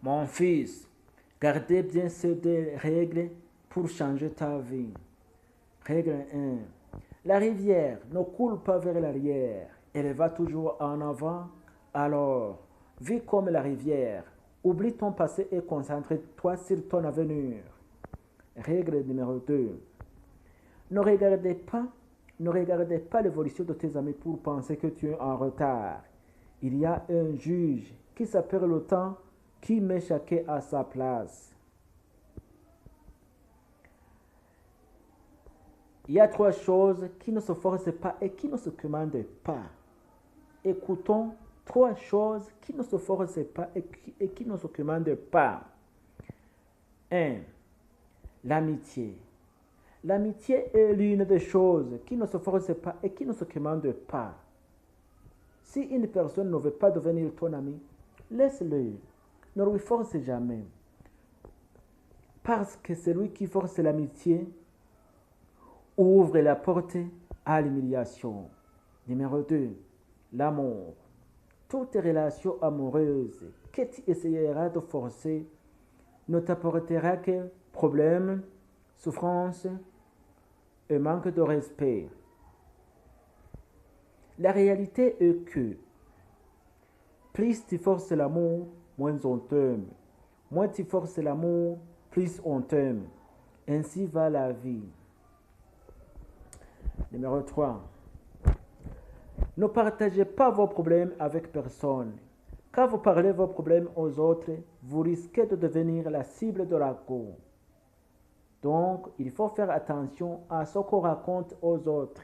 Mon fils, gardez bien ces deux règles pour changer ta vie. Règle 1. La rivière ne coule pas vers l'arrière, elle va toujours en avant. Alors, vis comme la rivière. Oublie ton passé et concentre-toi sur ton avenir. Règle numéro 2. Ne regardez pas, ne regardez pas l'évolution de tes amis pour penser que tu es en retard. Il y a un juge qui s'appelle le temps qui met chacun à sa place. Il y a trois choses qui ne se forcent pas et qui ne se commandent pas. Écoutons trois choses qui ne se forcent pas et qui ne se commandent pas. 1. L'amitié. L'amitié est l'une des choses qui ne se forcent pas et qui ne se commandent pas. Si une personne ne veut pas devenir ton ami, laisse-le. Ne lui force jamais. Parce que celui qui force l'amitié ouvre la porte à l'humiliation. Numéro 2. L'amour. Toute relation amoureuse que tu essayeras de forcer ne t'apportera que problèmes, souffrances et manque de respect. La réalité est que plus tu forces l'amour, moins on t'aime. Moins tu forces l'amour, plus on t'aime. Ainsi va la vie. Numéro 3. Ne partagez pas vos problèmes avec personne. Quand vous parlez vos problèmes aux autres, vous risquez de devenir la cible de la cour. Donc, il faut faire attention à ce qu'on raconte aux autres.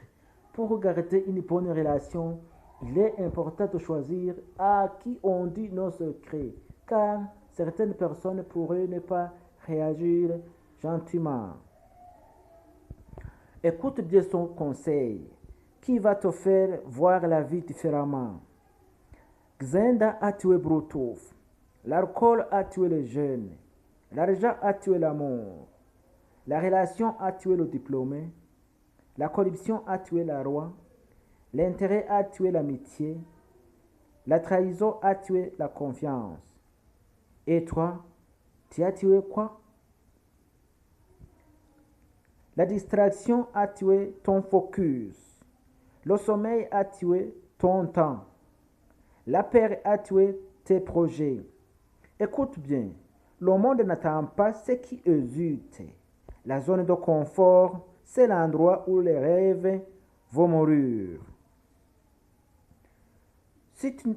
Pour garder une bonne relation, il est important de choisir à qui on dit nos secrets, car certaines personnes pourraient ne pas réagir gentiment. Écoute bien son conseil, qui va te faire voir la vie différemment. Xenda a tué Brutus, l'alcool a tué les jeunes, l'argent a tué l'amour, la relation a tué le diplômé, la corruption a tué la roi, l'intérêt a tué l'amitié, la trahison a tué la confiance. Et toi, tu as tué quoi? La distraction a tué ton focus. Le sommeil a tué ton temps. La peur a tué tes projets. Écoute bien, le monde n'attend pas ce qui hésite. La zone de confort, c'est l'endroit où les rêves vont mourir. Si tu,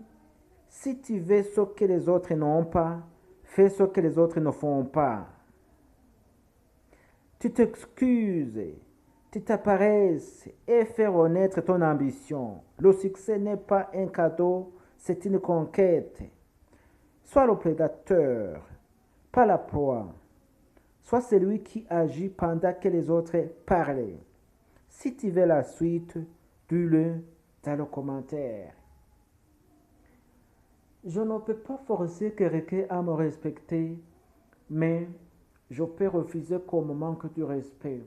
si tu veux ce que les autres n'ont pas, fais ce que les autres ne font pas. Tu t'excuses, tu t'apparaisses et fais renaître ton ambition. Le succès n'est pas un cadeau, c'est une conquête. Sois le prédateur, pas la proie. Sois celui qui agit pendant que les autres parlent. Si tu veux la suite, dis-le dans le commentaire. Je ne peux pas forcer quelqu'un à me respecter, mais je peux refuser comme manque de respect,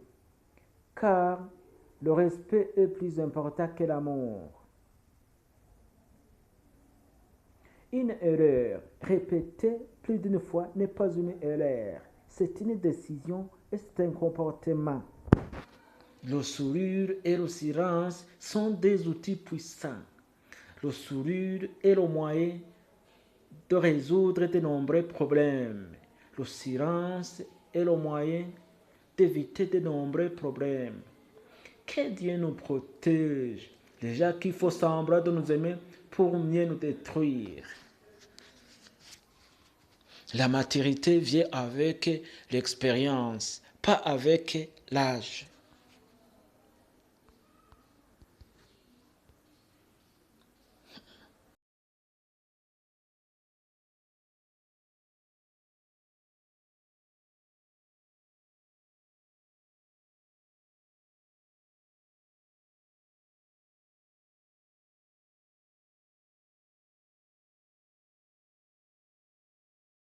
car le respect est plus important que l'amour. Une erreur répétée plus d'une fois n'est pas une erreur, c'est une décision et c'est un comportement. Le sourire et le silence sont des outils puissants. Le sourire est le moyen de résoudre de nombreux problèmes. Le silence est le moyen d'éviter de nombreux problèmes. Que Dieu nous protège. Les gens qui font semblant de nous aimer pour mieux nous détruire. La maturité vient avec l'expérience, pas avec l'âge.